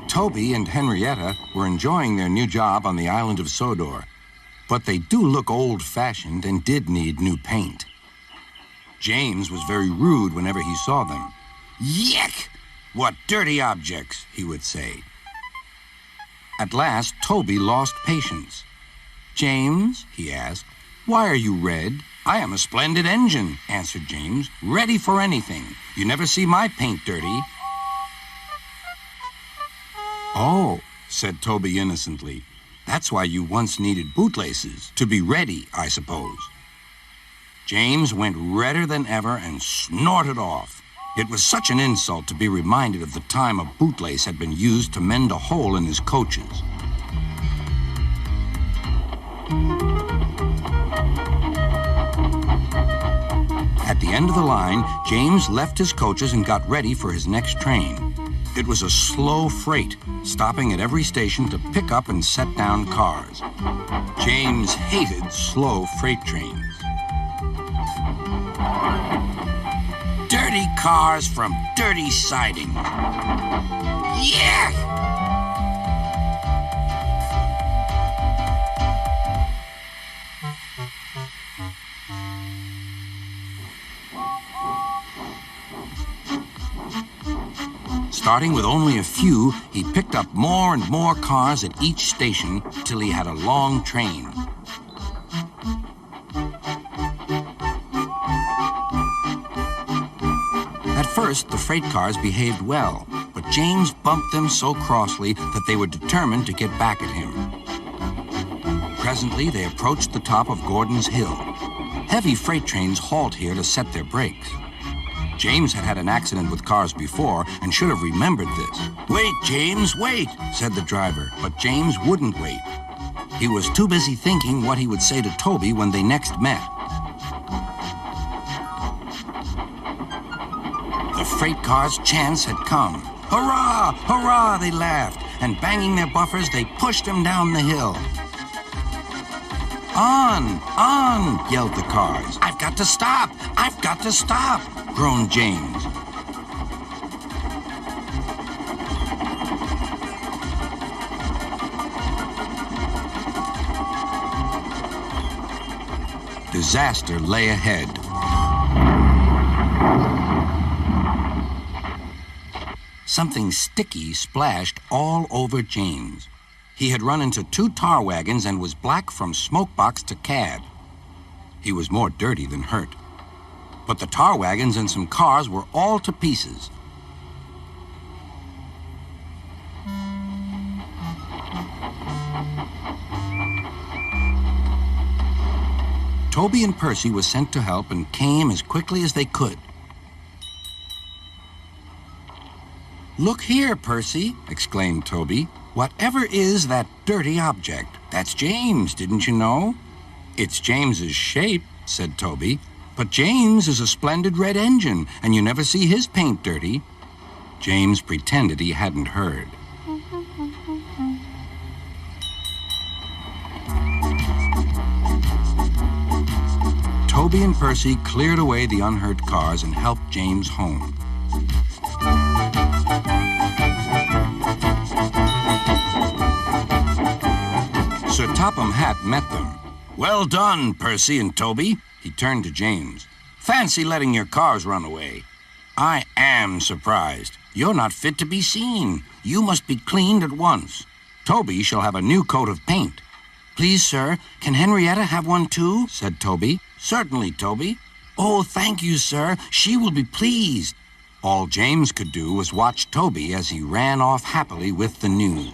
Toby and Henrietta were enjoying their new job on the island of Sodor, but they do look old-fashioned and did need new paint. James was very rude whenever he saw them. "Yuck! What dirty objects," he would say. At last, Toby lost patience. "James," he asked, "why are you red?" "I am a splendid engine," answered James, "ready for anything. You never see my paint dirty." "Oh," said Toby innocently, "that's why you once needed bootlaces, to be ready, I suppose." James went redder than ever and snorted off. It was such an insult to be reminded of the time a bootlace had been used to mend a hole in his coaches. At the end of the line, James left his coaches and got ready for his next train. It was a slow freight, stopping at every station to pick up and set down cars. James hated slow freight trains. Dirty cars from dirty siding. Yeah! Starting with only a few, he picked up more and more cars at each station till he had a long train. At first, the freight cars behaved well, but James bumped them so crossly that they were determined to get back at him. Presently, they approached the top of Gordon's Hill. Heavy freight trains halt here to set their brakes. James had had an accident with cars before and should have remembered this. "Wait, James, wait," said the driver, but James wouldn't wait. He was too busy thinking what he would say to Toby when they next met. The freight car's chance had come. "Hurrah! Hurrah!" they laughed, and banging their buffers, they pushed him down the hill. "On! On!" yelled the cars. "I've got to stop! I've got to stop!" groaned James. Disaster lay ahead. Something sticky splashed all over James. He had run into 2 tar wagons and was black from smokebox to cab. He was more dirty than hurt. But the tar wagons and some cars were all to pieces. Toby and Percy were sent to help and came as quickly as they could. "Look here, Percy," exclaimed Toby. "Whatever is that dirty object? That's James, didn't you know?" "It's James's shape," said Toby. "But James is a splendid red engine, and you never see his paint dirty." James pretended he hadn't heard. Toby and Percy cleared away the unhurt cars and helped James home. Sir Topham Hatt met them. "Well done, Percy and Toby." He turned to James. "Fancy letting your cars run away. I am surprised. You're not fit to be seen. You must be cleaned at once. Toby shall have a new coat of paint." "Please, sir, can Henrietta have one too?" said Toby. "Certainly, Toby." "Oh, thank you, sir. She will be pleased." All James could do was watch Toby as he ran off happily with the news.